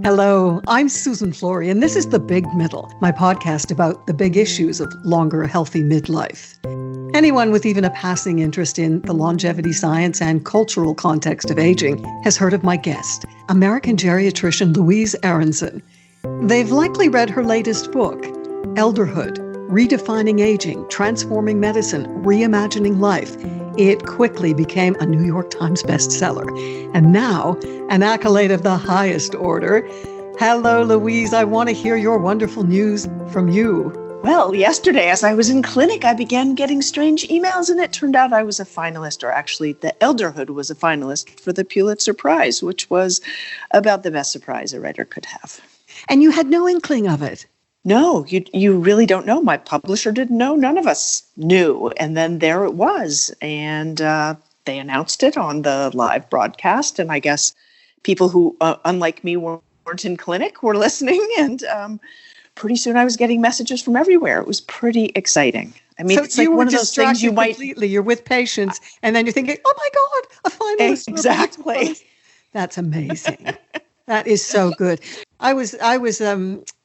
Hello, I'm Susan Flory, and this is The Big Middle, my podcast about the big issues of longer, healthy midlife. Anyone with even a passing interest in the longevity science and cultural context of aging has heard of my guest, American geriatrician Louise Aronson. They've likely read her latest book, Elderhood, Redefining Aging, Transforming Medicine, Reimagining Life. It quickly became a New York Times bestseller, and now an accolade of the highest order. Hello, Louise. I want to hear your wonderful news from you. Well, yesterday, as I was in clinic, I began getting strange emails, and it turned out I was a finalist, or actually the Elderhood was a finalist for the Pulitzer Prize, which was about the best surprise a writer could have. And you had no inkling of it? No, you really don't know. My publisher didn't know. None of us knew. And then there it was. And they announced it on the live broadcast. And I guess people who, unlike me, weren't in clinic were listening. And pretty soon I was getting messages from everywhere. It was pretty exciting. I mean, so it's like one of those things you might... completely. You're with patients, and then you're thinking, oh my God, a finalist. Exactly. That's amazing. That is so good. I was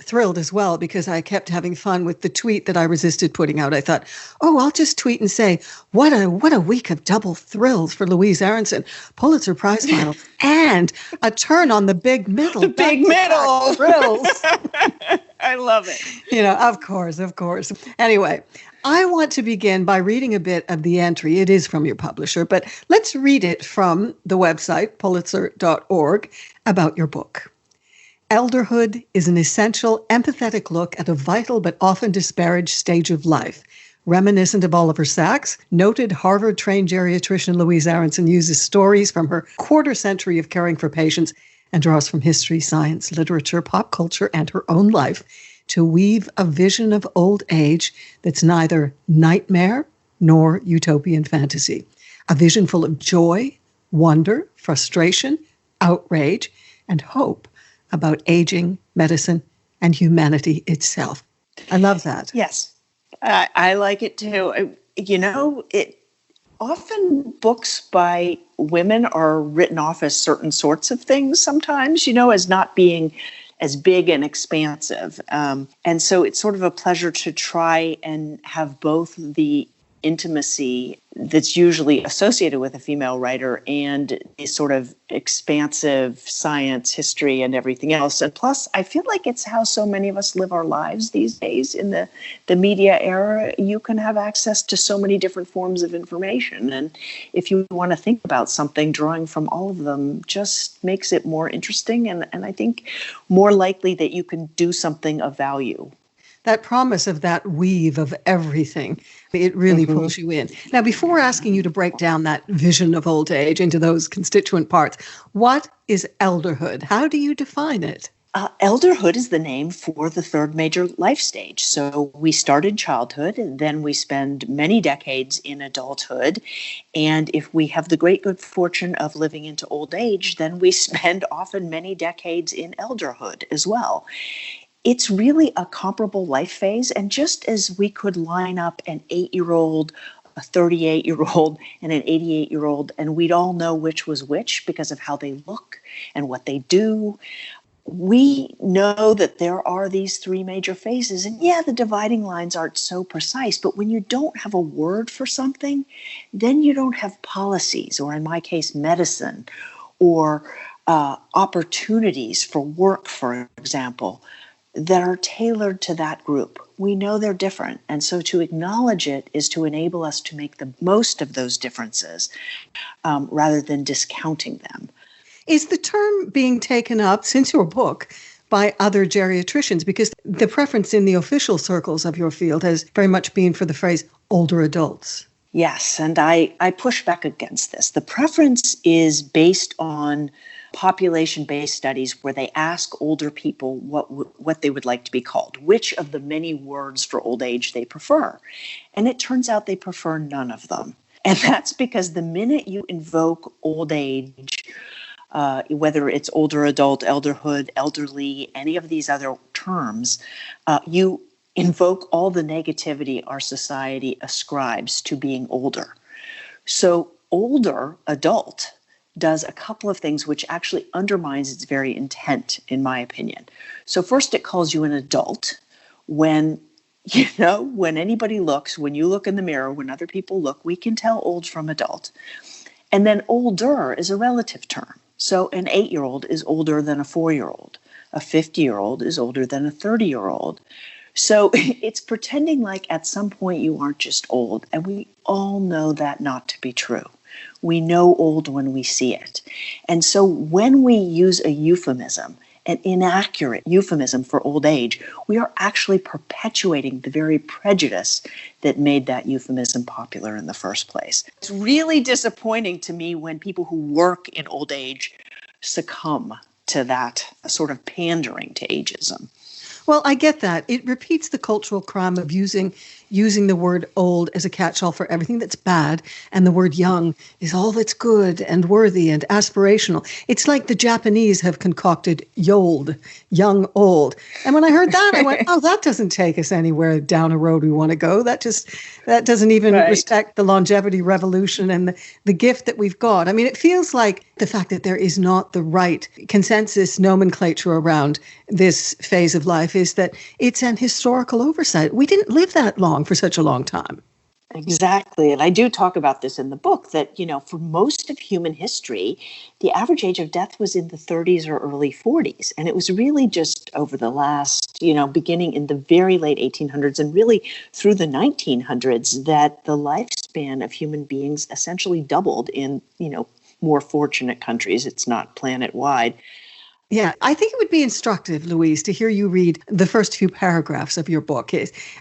thrilled as well because I kept having fun with the tweet that I resisted putting out. I thought, I'll just tweet and say, what a week of double thrills for Louise Aronson, Pulitzer Prize final, and a turn on the big middle. The big middle. Thrills. I love it. Of course. Anyway, I want to begin by reading a bit of the entry. It is from your publisher, but let's read it from the website, pulitzer.org, about your book. Elderhood is an essential, empathetic look at a vital but often disparaged stage of life. Reminiscent of Oliver Sacks, noted Harvard-trained geriatrician Louise Aronson uses stories from her quarter century of caring for patients and draws from history, science, literature, pop culture, and her own life to weave a vision of old age that's neither nightmare nor utopian fantasy. A vision full of joy, wonder, frustration, outrage, and hope about aging, medicine, and humanity itself. I love that. Yes, I like it too. Often books by women are written off as certain sorts of things sometimes, as not being as big and expansive. And so it's sort of a pleasure to try and have both the intimacy that's usually associated with a female writer and a sort of expansive science, history, and everything else. And plus, I feel like it's how so many of us live our lives these days. In the media era, you can have access to so many different forms of information. And if you want to think about something, drawing from all of them just makes it more interesting and I think more likely that you can do something of value. That promise of that weave of everything, it really pulls you in. Now, before asking you to break down that vision of old age into those constituent parts, what is elderhood? How do you define it? Elderhood is the name for the third major life stage. So we start in childhood, and then we spend many decades in adulthood. And if we have the great good fortune of living into old age, then we spend often many decades in elderhood as well. It's really a comparable life phase. And just as we could line up an 8-year-old, a 38-year-old, and an 88-year-old, and we'd all know which was which because of how they look and what they do, we know that there are these three major phases. And yeah, the dividing lines aren't so precise, but when you don't have a word for something, then you don't have policies, or in my case, medicine, or opportunities for work, for example, that are tailored to that group. We know they're different. And so to acknowledge it is to enable us to make the most of those differences rather than discounting them. Is the term being taken up since your book by other geriatricians? Because the preference in the official circles of your field has very much been for the phrase older adults. Yes, and I push back against this. The preference is based on population-based studies where they ask older people what they would like to be called, which of the many words for old age they prefer. And it turns out they prefer none of them. And that's because the minute you invoke old age, whether it's older adult, elderhood, elderly, any of these other terms, you invoke all the negativity our society ascribes to being older. So older adult does a couple of things which actually undermines its very intent, in my opinion. So first, it calls you an adult when, when anybody looks, when you look in the mirror, when other people look, we can tell old from adult. And then older is a relative term. So an 8-year-old is older than a 4-year-old. A 50-year-old is older than a 30-year-old. So it's pretending like at some point you aren't just old. And we all know that not to be true. We know old when we see it. And so when we use a euphemism, an inaccurate euphemism for old age, we are actually perpetuating the very prejudice that made that euphemism popular in the first place. It's really disappointing to me when people who work in old age succumb to that sort of pandering to ageism. Well, I get that. It repeats the cultural crime of using the word old as a catch-all for everything that's bad, and the word young is all that's good and worthy and aspirational. It's like the Japanese have concocted yold, young old. And when I heard that, I went, oh, that doesn't take us anywhere down a road we want to go. That doesn't even respect the longevity revolution and the gift that we've got. I mean, it feels like the fact that there is not the right consensus nomenclature around this phase of life is that it's an historical oversight. We didn't live that long for such a long time. Exactly. And I do talk about this in the book that, for most of human history, the average age of death was in the 30s or early 40s. And it was really just over the last, beginning in the very late 1800s and really through the 1900s that the lifespan of human beings essentially doubled in, more fortunate countries. It's not planet-wide. Yeah, I think it would be instructive, Louise, to hear you read the first few paragraphs of your book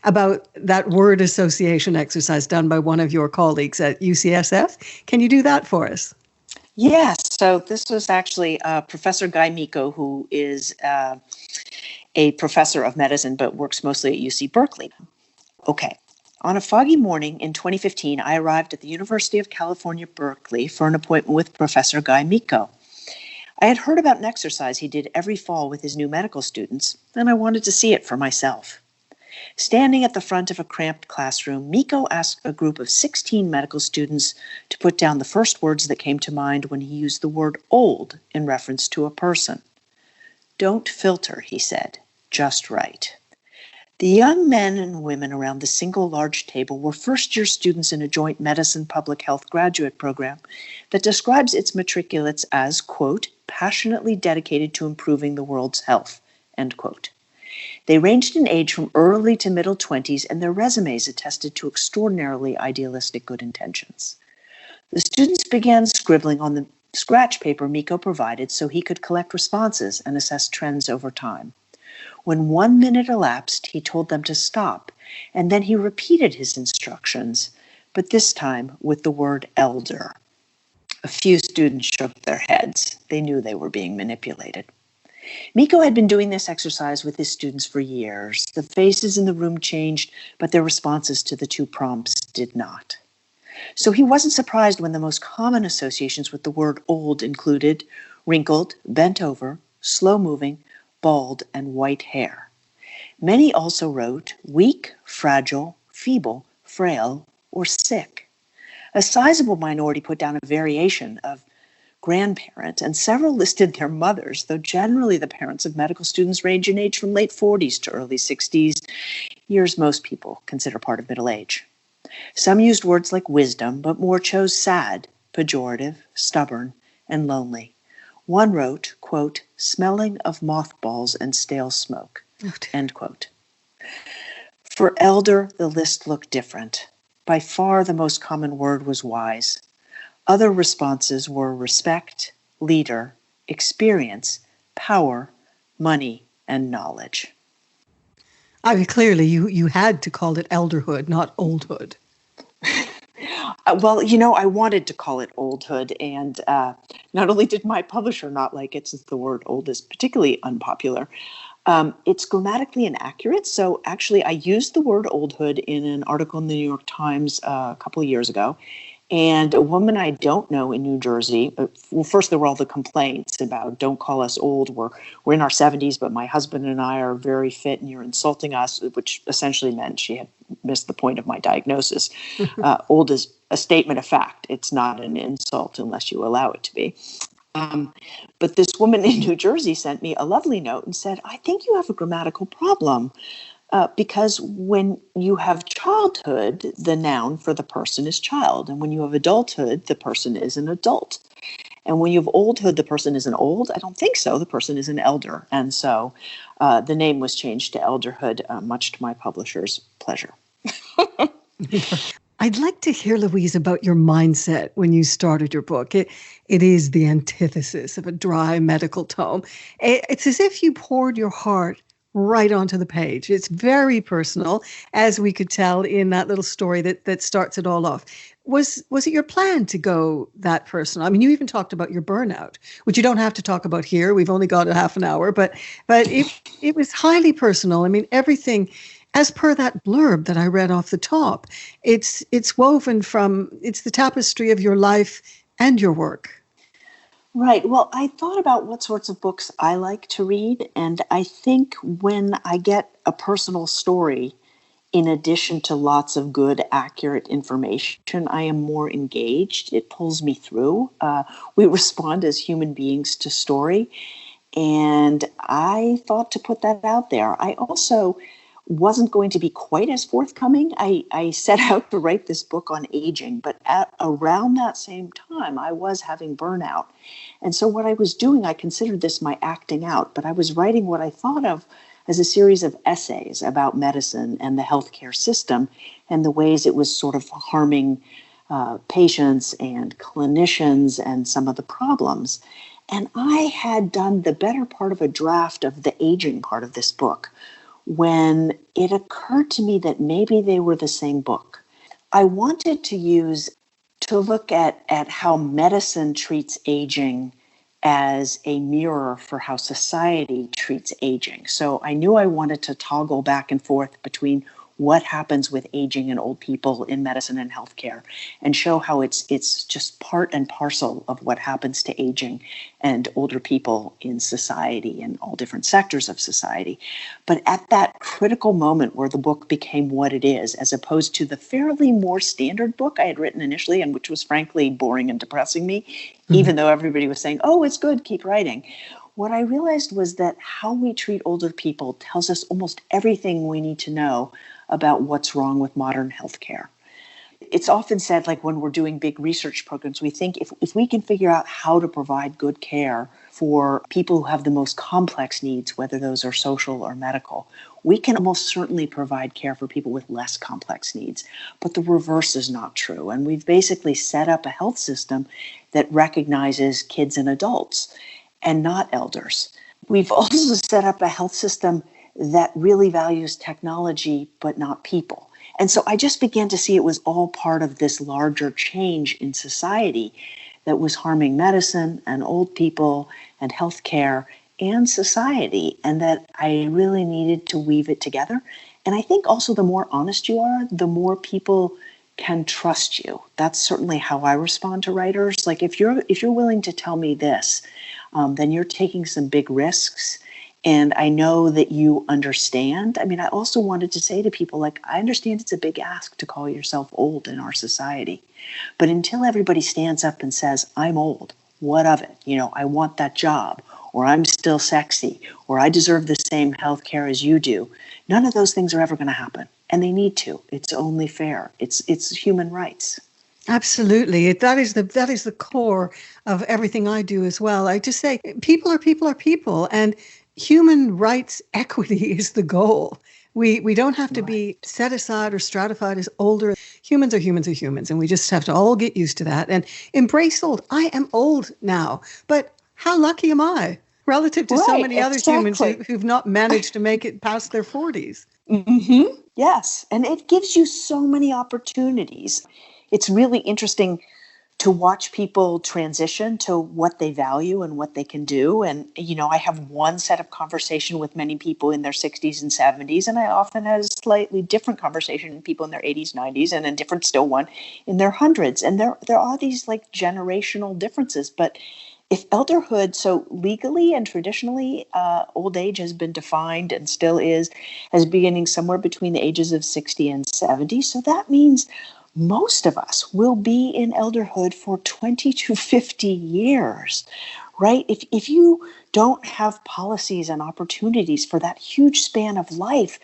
about that word association exercise done by one of your colleagues at UCSF. Can you do that for us? Yes. So this was actually Professor Guy Miko, who is a professor of medicine, but works mostly at UC Berkeley. Okay. On a foggy morning in 2015, I arrived at the University of California, Berkeley for an appointment with Professor Guy Miko. I had heard about an exercise he did every fall with his new medical students, and I wanted to see it for myself. Standing at the front of a cramped classroom, Miko asked a group of 16 medical students to put down the first words that came to mind when he used the word old in reference to a person. Don't filter, he said, just right. The young men and women around the single large table were first-year students in a joint medicine public health graduate program that describes its matriculates as, quote, passionately dedicated to improving the world's health, end quote. They ranged in age from early to middle 20s, and their resumes attested to extraordinarily idealistic good intentions. The students began scribbling on the scratch paper Miko provided so he could collect responses and assess trends over time. When 1 minute elapsed, he told them to stop, and then he repeated his instructions, but this time with the word elder. A few students shook their heads. They knew they were being manipulated. Miko had been doing this exercise with his students for years. The faces in the room changed, but their responses to the two prompts did not. So he wasn't surprised when the most common associations with the word old included wrinkled, bent over, slow-moving, bald, and white hair. Many also wrote weak, fragile, feeble, frail, or sick. A sizable minority put down a variation of grandparent, and several listed their mothers, though generally the parents of medical students range in age from late 40s to early 60s, years most people consider part of middle age. Some used words like wisdom, but more chose sad, pejorative, stubborn, and lonely. One wrote, quote, smelling of mothballs and stale smoke, end quote. For elder, the list looked different. By far the most common word was wise. Other responses were respect, leader, experience, power, money, and knowledge. I mean, clearly you had to call it elderhood, not oldhood. Well, I wanted to call it oldhood, and not only did my publisher not like it, since the word old is particularly unpopular, it's grammatically inaccurate. So actually, I used the word oldhood in an article in the New York Times a couple of years ago. And a woman I don't know in New Jersey, well, first there were all the complaints about don't call us old. We're in our 70s, but my husband and I are very fit and you're insulting us, which essentially meant she had missed the point of my diagnosis. Old is a statement of fact. It's not an insult unless you allow it to be. But this woman in New Jersey sent me a lovely note and said, I think you have a grammatical problem. Because when you have childhood, the noun for the person is child. And when you have adulthood, the person is an adult. And when you have oldhood, the person is an old. I don't think so. The person is an elder. And so the name was changed to Elderhood, much to my publisher's pleasure. I'd like to hear, Louise, about your mindset when you started your book. It is the antithesis of a dry medical tome. It's as if you poured your heart right onto the page. It's very personal, as we could tell in that little story that starts it all off. Was it your plan to go that personal? I mean, you even talked about your burnout, which you don't have to talk about here. We've only got a half an hour, but it was highly personal. I mean, everything, as per that blurb that I read off the top, it's woven from, it's the tapestry of your life and your work. Right. Well, I thought about what sorts of books I like to read. And I think when I get a personal story, in addition to lots of good, accurate information, I am more engaged. It pulls me through. We respond as human beings to story. And I thought to put that out there. I also wasn't going to be quite as forthcoming. I set out to write this book on aging, but around that same time, I was having burnout. And so what I was doing, I considered this my acting out, but I was writing what I thought of as a series of essays about medicine and the healthcare system and the ways it was sort of harming patients and clinicians and some of the problems. And I had done the better part of a draft of the aging part of this book when it occurred to me that maybe they were the same book. I wanted to look at how medicine treats aging as a mirror for how society treats aging. So I knew I wanted to toggle back and forth between what happens with aging and old people in medicine and healthcare, and show how it's just part and parcel of what happens to aging and older people in society and all different sectors of society. But at that critical moment where the book became what it is, as opposed to the fairly more standard book I had written initially, and which was frankly boring and depressing me, even though everybody was saying, oh, it's good, keep writing. What I realized was that how we treat older people tells us almost everything we need to know about what's wrong with modern healthcare. It's often said, like when we're doing big research programs, we think if we can figure out how to provide good care for people who have the most complex needs, whether those are social or medical, we can almost certainly provide care for people with less complex needs. But the reverse is not true. And we've basically set up a health system that recognizes kids and adults and not elders. We've also set up a health system that really values technology, but not people. And so I just began to see it was all part of this larger change in society that was harming medicine and old people and healthcare and society, and that I really needed to weave it together. And I think also the more honest you are, the more people can trust you. That's certainly how I respond to writers. Like if you're willing to tell me this, then you're taking some big risks. And I know that you understand. I mean, I also wanted to say to people, like, I understand it's a big ask to call yourself old in our society. But until everybody stands up and says, I'm old, what of it? You know, I want that job, or I'm still sexy, or I deserve the same health care as you do. None of those things are ever going to happen. And they need to. It's only fair. It's human rights. Absolutely. That is the core of everything I do as well. I just say people are people, and human rights equity is the goal. We don't have to be set aside or stratified as older. Humans are humans are humans, and we just have to all get used to that and embrace old. I am old now, but how lucky am I relative to so many other humans who've not managed to make it past their 40s? Mm-hmm. Yes, and it gives you so many opportunities. It's really interesting to watch people transition to what they value and what they can do. And, you know, I have one set of conversation with many people in their 60s and 70s, and I often have a slightly different conversation with people in their 80s, 90s, and a different still one in their hundreds. And there are these like generational differences. But if elderhood, so legally and traditionally, old age has been defined and still is as beginning somewhere between the ages of 60 and 70. So that means most of us will be in elderhood for 20 to 50 years, right? If you don't have policies and opportunities for that huge span of life,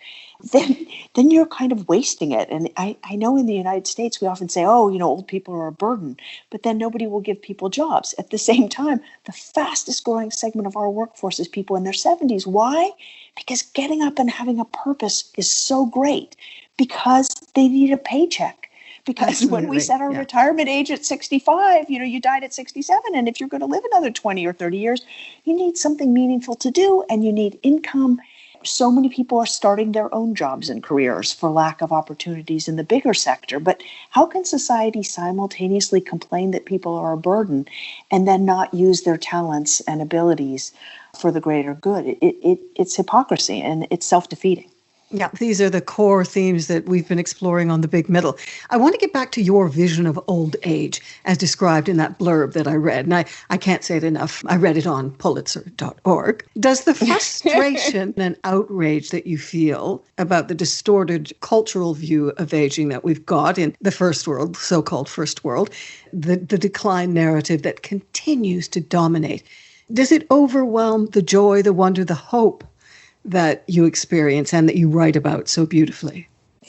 then you're kind of wasting it. And I know in the United States, we often say, oh, old people are a burden, but then nobody will give people jobs. At the same time, the fastest growing segment of our workforce is people in their 70s. Why? Because getting up and having a purpose is so great, because they need a paycheck. Because when we set our retirement age at 65, you died at 67. And if you're going to live another 20 or 30 years, you need something meaningful to do, and you need income. So many people are starting their own jobs and careers for lack of opportunities in the bigger sector. But how can society simultaneously complain that people are a burden and then not use their talents and abilities for the greater good? It's hypocrisy, and it's self-defeating. Yeah, these are the core themes that we've been exploring on The Big Middle. I want to get back to your vision of old age as described in that blurb that I read. And I can't say it enough. I read it on Pulitzer.org. Does the frustration and outrage that you feel about the distorted cultural view of aging that we've got in the first world, so-called first world, the decline narrative that continues to dominate, does it overwhelm the joy, the wonder, the hope that you experience and that you write about so beautifully?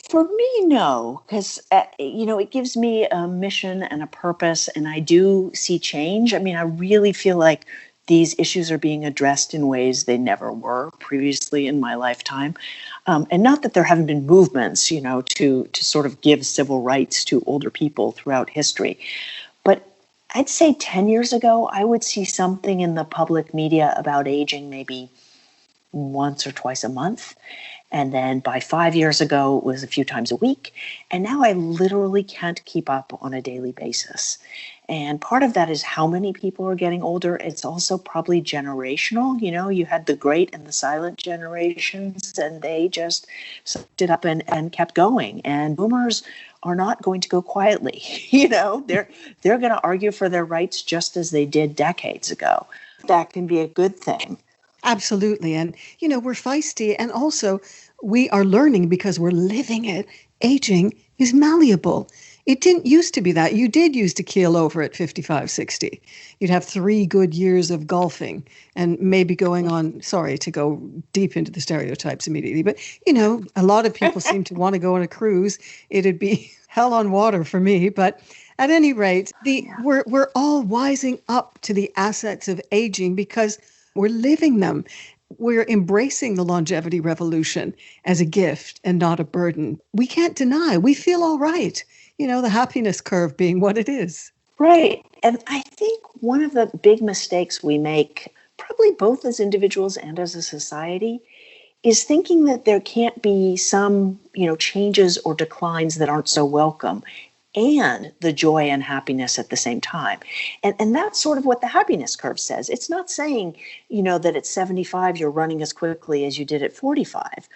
For me, no, because, it gives me a mission and a purpose, and I do see change. I mean, I really feel like these issues are being addressed in ways they never were previously in my lifetime. And not that there haven't been movements, to sort of give civil rights to older people throughout history. But I'd say 10 years ago, I would see something in the public media about aging maybe once or twice a month. And then by 5 years ago, it was a few times a week. And now I literally can't keep up on a daily basis. And part of that is how many people are getting older. It's also probably generational. You had the great and the silent generations, and they just sucked it up and kept going. And boomers are not going to go quietly. They're going to argue for their rights just as they did decades ago. That can be a good thing. Absolutely. And, we're feisty, and also we are learning because we're living it. Aging is malleable. It didn't used to be that. You did used to keel over at 55, 60. You'd have 3 good years of golfing and maybe going on, sorry to go deep into the stereotypes immediately, but, a lot of people seem to want to go on a cruise. It'd be hell on water for me. But at any rate, we're all wising up to the assets of aging because we're living them. We're embracing the longevity revolution as a gift and not a burden. We can't deny. We feel all right. The happiness curve being what it is. Right. And I think one of the big mistakes we make, probably both as individuals and as a society, is thinking that there can't be some, changes or declines that aren't so welcome, and the joy and happiness at the same time. And that's sort of what the happiness curve says. It's not saying, that at 75 you're running as quickly as you did at 45.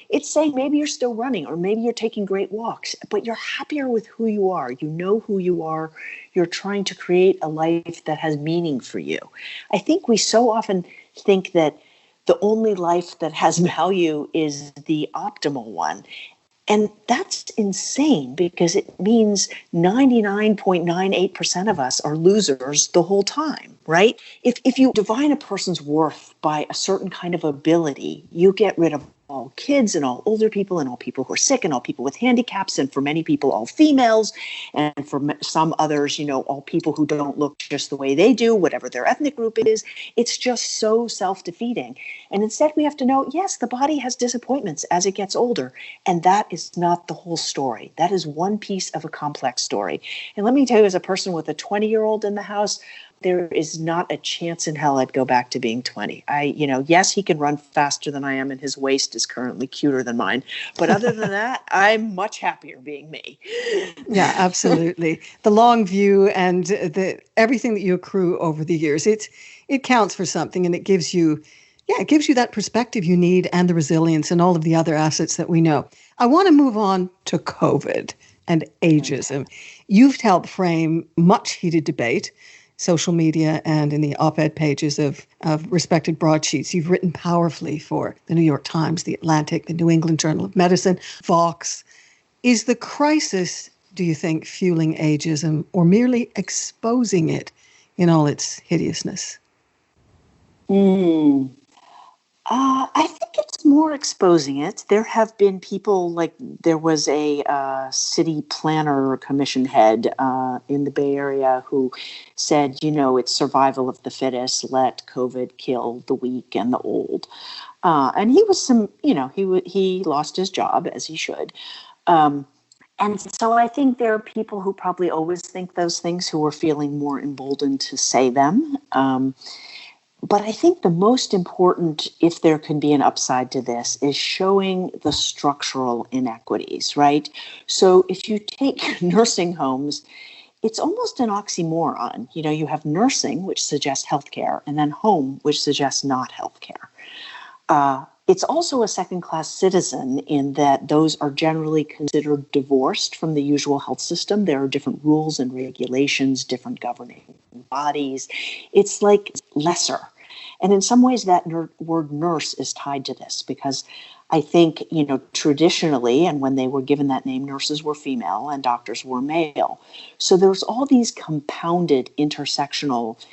It's saying maybe you're still running, or maybe you're taking great walks, but you're happier with who you are. You know who you are. You're trying to create a life that has meaning for you. I think we so often think that the only life that has value is the optimal one. And that's insane, because it means 99.98% of us are losers the whole time, right? If you define a person's worth by a certain kind of ability, you get rid of all kids and all older people and all people who are sick and all people with handicaps, and for many people, all females, and for some others, all people who don't look just the way they do, whatever their ethnic group is. It's just so self-defeating. And instead we have to know, yes, the body has disappointments as it gets older, and that is not the whole story. That is one piece of a complex story. And let me tell you, as a person with a 20-year-old in the house, there is not a chance in hell I'd go back to being 20. Yes, he can run faster than I am, and his waist is currently cuter than mine. But other than that, I'm much happier being me. Yeah, absolutely. The long view and everything that you accrue over the years, it counts for something, and it gives you that perspective you need, and the resilience and all of the other assets that we know. I want to move on to COVID and ageism. You've helped frame much heated debate, social media and in the op-ed pages of respected broadsheets. You've written powerfully for the New York Times, the Atlantic, the New England Journal of Medicine, Vox, Is the crisis, do you think, fueling ageism or merely exposing it in all its hideousness? Mm. I think it's more exposing it. There have been people like there was a city planner commission head in the Bay Area who said, it's survival of the fittest. Let COVID kill the weak and the old. And he was he lost his job as he should. And so I think there are people who probably always think those things who are feeling more emboldened to say them. But I think the most important, if there can be an upside to this, is showing the structural inequities, right? So if you take nursing homes, it's almost an oxymoron. You have nursing, which suggests healthcare, and then home, which suggests not healthcare. It's also a second-class citizen in that those are generally considered divorced from the usual health system. There are different rules and regulations, different governing bodies. It's like lesser. And in some ways, that word nurse is tied to this because I think, traditionally, and when they were given that name, nurses were female and doctors were male. So there's all these compounded intersectional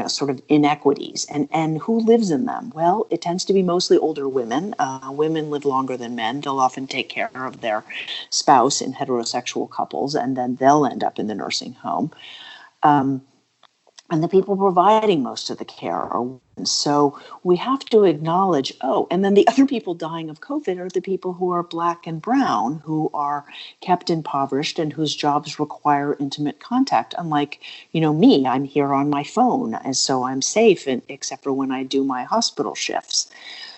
sort of inequities, and who lives in them? Well, it tends to be mostly older women. Women live longer than men. They'll often take care of their spouse in heterosexual couples, and then they'll end up in the nursing home. And the people providing most of the care are women. So we have to acknowledge, and then the other people dying of COVID are the people who are Black and brown, who are kept impoverished and whose jobs require intimate contact. Unlike, me, I'm here on my phone, and so I'm safe, except for when I do my hospital shifts.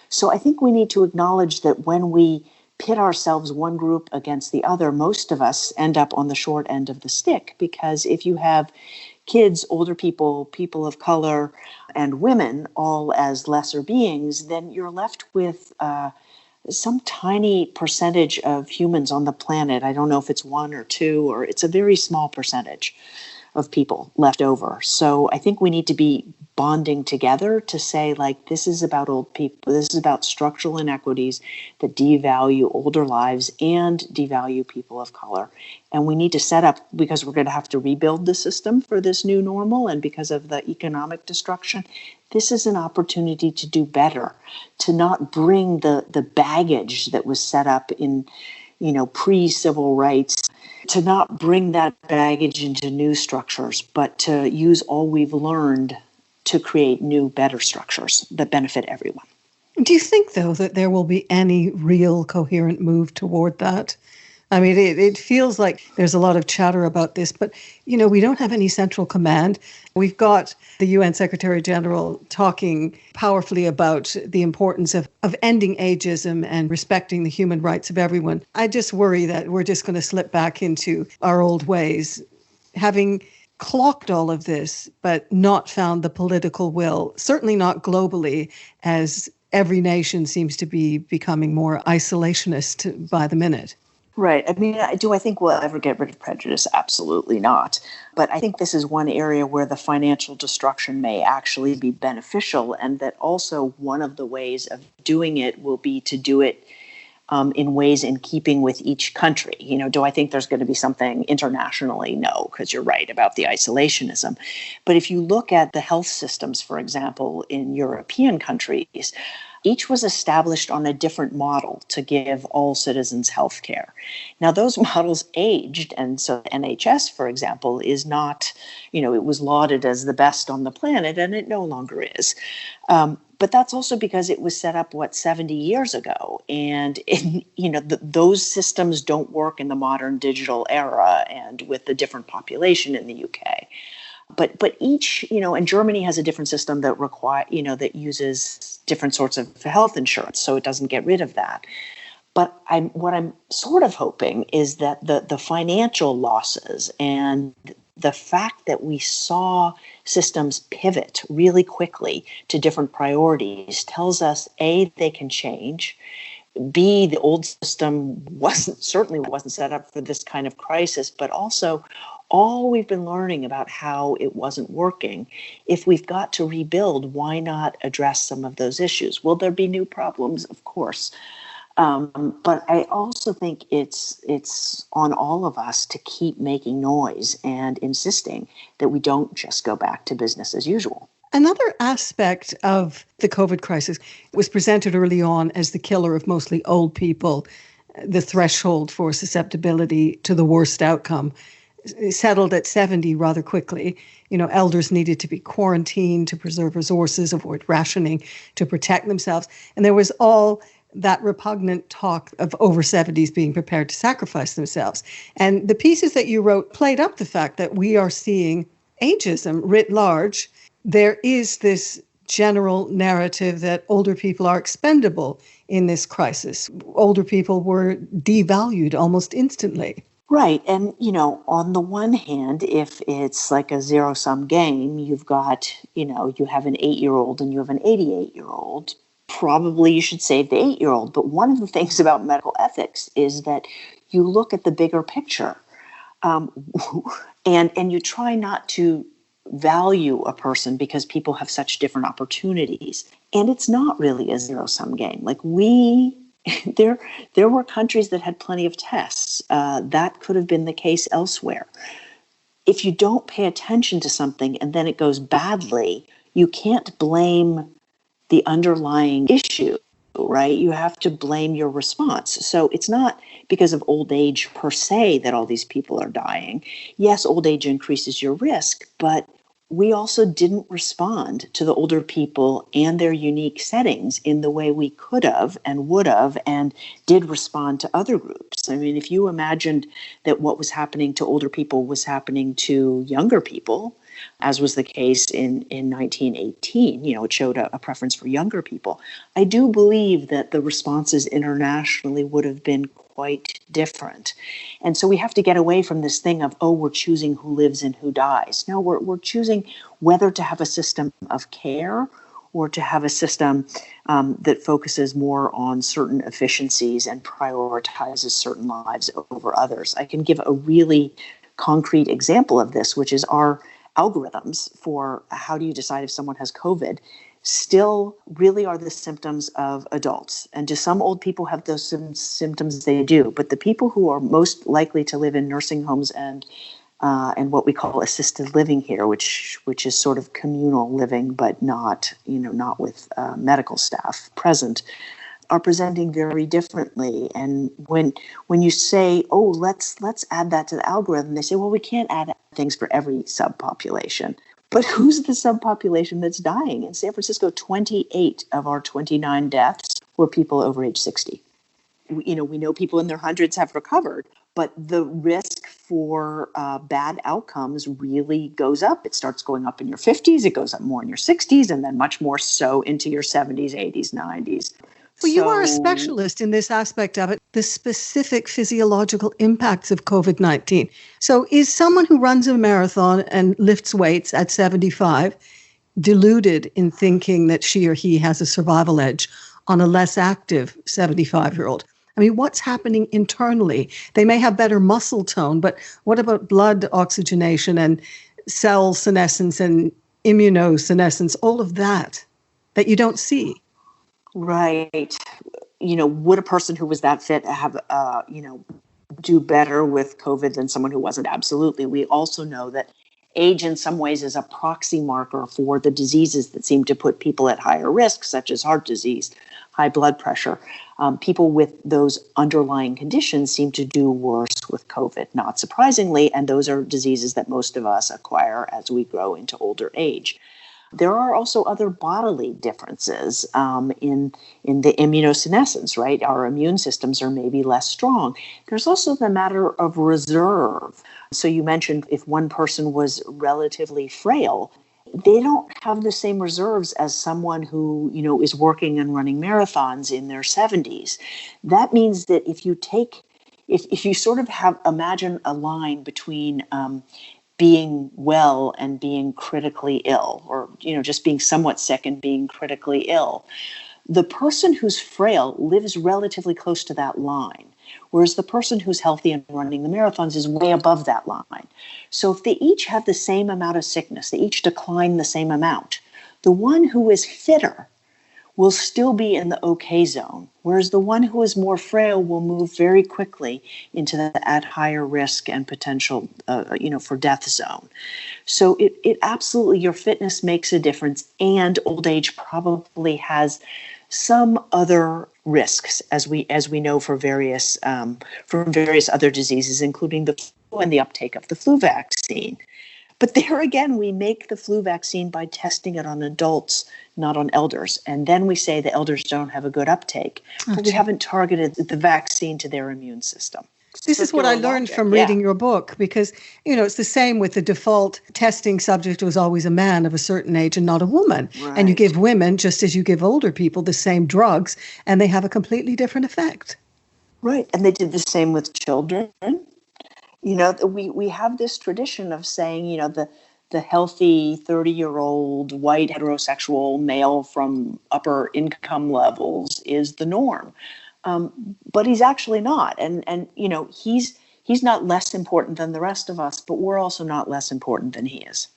So I think we need to acknowledge that when we pit ourselves one group against the other, most of us end up on the short end of the stick, because if you have kids, older people, people of color, and women all as lesser beings, then you're left with some tiny percentage of humans on the planet. I don't know if it's 1 or 2, or it's a very small percentage of people left over. So I think we need to be bonding together to say, like, this is about old people. This is about structural inequities that devalue older lives and devalue people of color. And we need to set up, because we're going to have to rebuild the system for this new normal, and because of the economic destruction, this is an opportunity to do better, to not bring the baggage that was set up in, pre-civil rights, to not bring that baggage into new structures, but to use all we've learned to create new, better structures that benefit everyone. Do you think, though, that there will be any real coherent move toward that? I mean, it feels like there's a lot of chatter about this, but, we don't have any central command. We've got the UN Secretary General talking powerfully about the importance of ending ageism and respecting the human rights of everyone. I just worry that we're just going to slip back into our old ways, having clocked all of this, but not found the political will, certainly not globally, as every nation seems to be becoming more isolationist by the minute. Right. I mean, do I think we'll ever get rid of prejudice? Absolutely not. But I think this is one area where the financial destruction may actually be beneficial, and that also one of the ways of doing it will be to do it in ways in keeping with each country. Do I think there's going to be something internationally? No, because you're right about the isolationism. But if you look at the health systems, for example, in European countries, each was established on a different model to give all citizens health care. Now, those models aged, and so NHS, for example, is not, it was lauded as the best on the planet, and it no longer is. But that's also because it was set up, 70 years ago. And, those systems don't work in the modern digital era and with the different population in the UK. But each, and Germany has a different system that that uses different sorts of health insurance, so it doesn't get rid of that. But what I'm sort of hoping is that the financial losses and the fact that we saw systems pivot really quickly to different priorities tells us, A, they can change. B, the old system certainly wasn't set up for this kind of crisis, but also all we've been learning about how it wasn't working. If we've got to rebuild, why not address some of those issues? Will there be new problems? Of course. But I also think it's on all of us to keep making noise and insisting that we don't just go back to business as usual. Another aspect of the COVID crisis was presented early on as the killer of mostly old people, the threshold for susceptibility to the worst outcome settled at 70 rather quickly. Elders needed to be quarantined to preserve resources, avoid rationing, to protect themselves. And there was all that repugnant talk of over 70s being prepared to sacrifice themselves. And the pieces that you wrote played up the fact that we are seeing ageism writ large. There is this general narrative that older people are expendable in this crisis. Older people were devalued almost instantly. Right. And, on the one hand, if it's like a zero-sum game, you've got, you have an 8-year-old and you have an 88-year-old, probably you should save the 8-year-old. But one of the things about medical ethics is that you look at the bigger picture, and you try not to value a person because people have such different opportunities. And it's not really a zero-sum game. Like there were countries that had plenty of tests. That could have been the case elsewhere. If you don't pay attention to something and then it goes badly, you can't blame the underlying issue, right? You have to blame your response. So it's not because of old age per se that all these people are dying. Yes, old age increases your risk, but we also didn't respond to the older people and their unique settings in the way we could have and would have and did respond to other groups. I mean, if you imagined that what was happening to older people was happening to younger people, as was the case in 1918, it showed a preference for younger people. I do believe that the responses internationally would have been quite different. And so we have to get away from this thing of, we're choosing who lives and who dies. No, we're choosing whether to have a system of care or to have a system that focuses more on certain efficiencies and prioritizes certain lives over others. I can give a really concrete example of this, which is our algorithms for how do you decide if someone has COVID still really are the symptoms of adults. And do some old people have those symptoms? They do. But the people who are most likely to live in nursing homes and what we call assisted living here, which is sort of communal living, but not with medical staff present, are presenting very differently. And when you say, let's add that to the algorithm, they say, well, we can't add things for every subpopulation. But who's the subpopulation that's dying? In San Francisco, 28 of our 29 deaths were people over age 60. We know people in their hundreds have recovered, but the risk for bad outcomes really goes up. It starts going up in your 50s, it goes up more in your 60s, and then much more so into your 70s, 80s, 90s. Well, you are a specialist in this aspect of it, the specific physiological impacts of COVID-19. So is someone who runs a marathon and lifts weights at 75 deluded in thinking that she or he has a survival edge on a less active 75-year-old? I mean, what's happening internally? They may have better muscle tone, but what about blood oxygenation and cell senescence and immunosenescence, all of that you don't see? Right. Would a person who was that fit have, do better with COVID than someone who wasn't? Absolutely. We also know that age in some ways is a proxy marker for the diseases that seem to put people at higher risk, such as heart disease, high blood pressure. People with those underlying conditions seem to do worse with COVID, not surprisingly, and those are diseases that most of us acquire as we grow into older age. There are also other bodily differences in the immunosenescence, right? Our immune systems are maybe less strong. There's also the matter of reserve. So you mentioned if one person was relatively frail, they don't have the same reserves as someone who, is working and running marathons in their 70s. That means that if you sort of imagine a line between being well and being critically ill, or just being somewhat sick and being critically ill, the person who's frail lives relatively close to that line, whereas the person who's healthy and running the marathons is way above that line. So if they each have the same amount of sickness, they each decline the same amount, the one who is fitter will still be in the okay zone, whereas the one who is more frail will move very quickly into the at higher risk and potential, for death zone. So it absolutely, your fitness makes a difference, and old age probably has some other risks, as we know from various other diseases, including the flu and the uptake of the flu vaccine. But there again, we make the flu vaccine by testing it on adults, not on elders. And then we say the elders don't have a good uptake, but we haven't targeted the vaccine to their immune system. This is what I learned from reading your book, because, it's the same with the default testing subject was always a man of a certain age and not a woman. Right. And you give women, just as you give older people, the same drugs, and they have a completely different effect. Right. And they did the same with children. We have this tradition of saying, the healthy 30-year-old white heterosexual male from upper income levels is the norm. But he's actually not. And he's not less important than the rest of us, but we're also not less important than he is.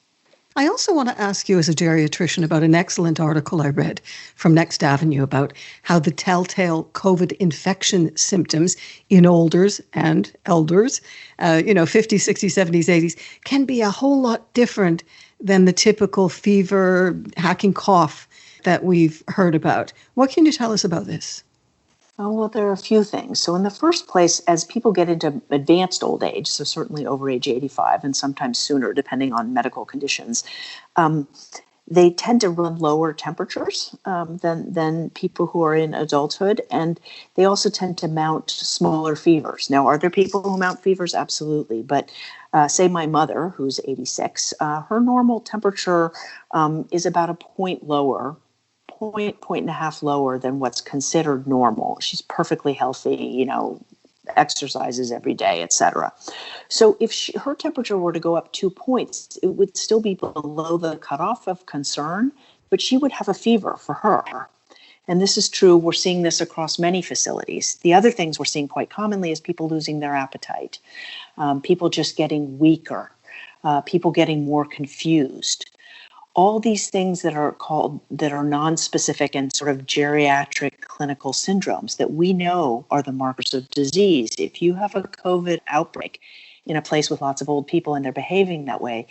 I also want to ask you as a geriatrician about an excellent article I read from Next Avenue about how the telltale COVID infection symptoms in olders and elders, 50s, 60s, 70s, 80s, can be a whole lot different than the typical fever, hacking cough that we've heard about. What can you tell us about this? Oh, well, there are a few things. So in the first place, as people get into advanced old age, so certainly over age 85 and sometimes sooner, depending on medical conditions, they tend to run lower temperatures than people who are in adulthood. And they also tend to mount smaller fevers. Now, are there people who mount fevers? Absolutely. But say my mother, who's 86, her normal temperature is about a point lower, point and a half lower than what's considered normal. She's perfectly healthy, exercises every day, etc. So if her temperature were to go up 2 points, it would still be below the cutoff of concern, but she would have a fever for her. And this is true. We're seeing this across many facilities. The other things we're seeing quite commonly is people losing their appetite, people just getting weaker, people getting more confused. All these things that are non-specific and sort of geriatric clinical syndromes that we know are the markers of disease. If you have a COVID outbreak in a place with lots of old people and they're behaving that way,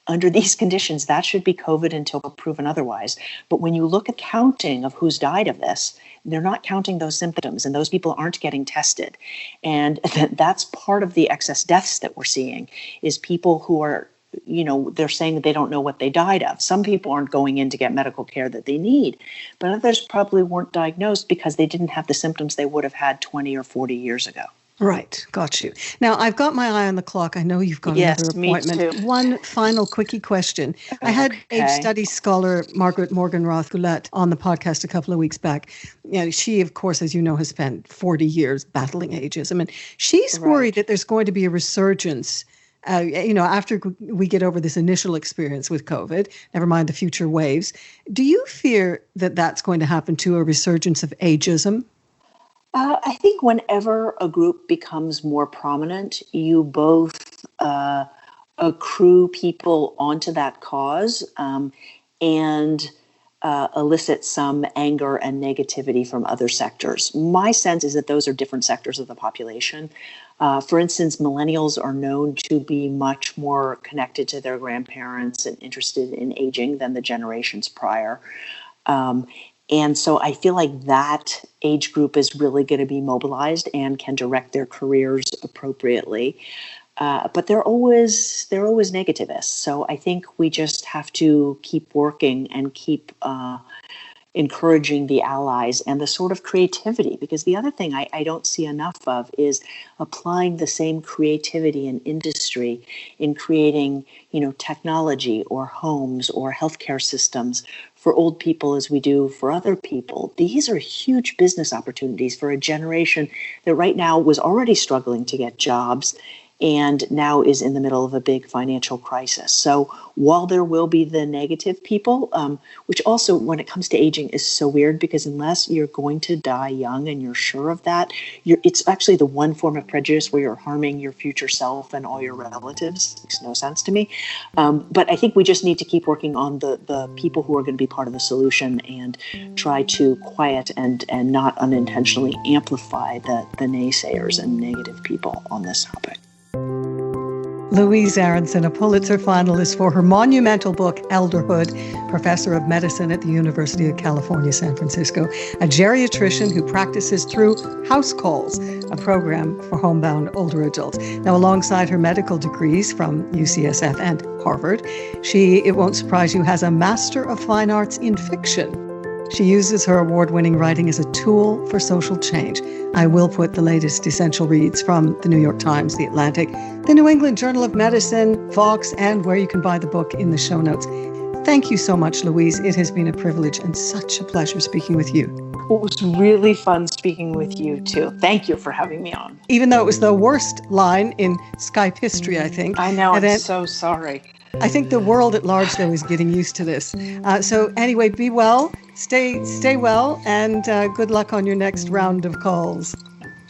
under these conditions, that should be COVID until proven otherwise. But when you look at counting of who's died of this, they're not counting those symptoms, and those people aren't getting tested. And that's part of the excess deaths that we're seeing, is people who are, they're saying that they don't know what they died of. Some people aren't going in to get medical care that they need, but others probably weren't diagnosed because they didn't have the symptoms they would have had 20 or 40 years ago. Right. Got you. Now, I've got my eye on the clock. I know you've got another appointment. Me too. One final quickie question. I had age studies scholar Margaret Morgan-Roth-Goulet on the podcast a couple of weeks back. She, of course, as you know, has spent 40 years battling ageism, and she's worried that there's going to be a resurgence after we get over this initial experience with COVID, never mind the future waves. Do you fear that that's going to happen to a resurgence of ageism? I think whenever a group becomes more prominent, you both accrue people onto that cause and elicit some anger and negativity from other sectors. My sense is that those are different sectors of the population. For instance, millennials are known to be much more connected to their grandparents and interested in aging than the generations prior. And so I feel like that age group is really going to be mobilized and can direct their careers appropriately. But they're always negativists. So I think we just have to keep working and keep encouraging the allies and the sort of creativity, because the other thing I don't see enough of is applying the same creativity in industry in creating, technology or homes or healthcare systems for old people as we do for other people. These are huge business opportunities for a generation that right now was already struggling to get jobs. and now is in the middle of a big financial crisis. So while there will be the negative people, which also when it comes to aging is so weird, because unless you're going to die young and you're sure of that, it's actually the one form of prejudice where you're harming your future self and all your relatives. It makes no sense to me. But I think we just need to keep working on the people who are going to be part of the solution and try to quiet and not unintentionally amplify the naysayers and negative people on this topic. Louise Aronson, a Pulitzer finalist for her monumental book, Elderhood, professor of medicine at the University of California, San Francisco, a geriatrician who practices through House Calls, a program for homebound older adults. Now, alongside her medical degrees from UCSF and Harvard, it won't surprise you, has a Master of Fine Arts in Fiction. She uses her award-winning writing as a tool for social change. I will put the latest essential reads from the New York Times, The Atlantic, the New England Journal of Medicine, Vox, and where you can buy the book in the show notes. Thank you so much, Louise. It has been a privilege and such a pleasure speaking with you. It was really fun speaking with you, too. Thank you for having me on. Even though it was the worst line in Skype history, I think. I know, I'm so sorry. I think the world at large, though, is getting used to this. So anyway, be well, stay well, and good luck on your next round of calls.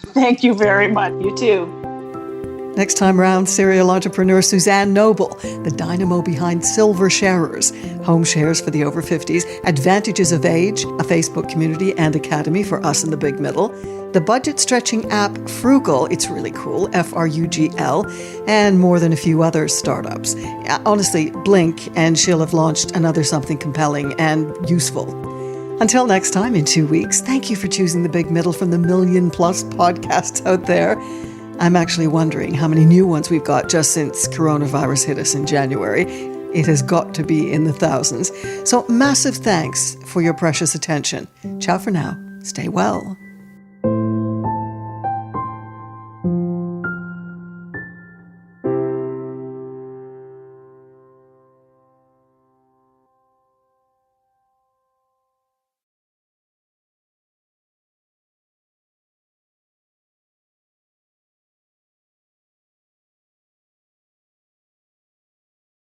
Thank you very much. You too. Next time round, serial entrepreneur Suzanne Noble, the dynamo behind Silver Sharers, home shares for the over 50s, advantages of age, a Facebook community and academy for us in the big middle, the budget-stretching app Frugal, it's really cool, Frugl, and more than a few other startups. Honestly, blink and she'll have launched another something compelling and useful. Until next time in 2 weeks, thank you for choosing the big middle from the 1 million+ podcasts out there. I'm actually wondering how many new ones we've got just since coronavirus hit us in January. It has got to be in the thousands. So massive thanks for your precious attention. Ciao for now. Stay well.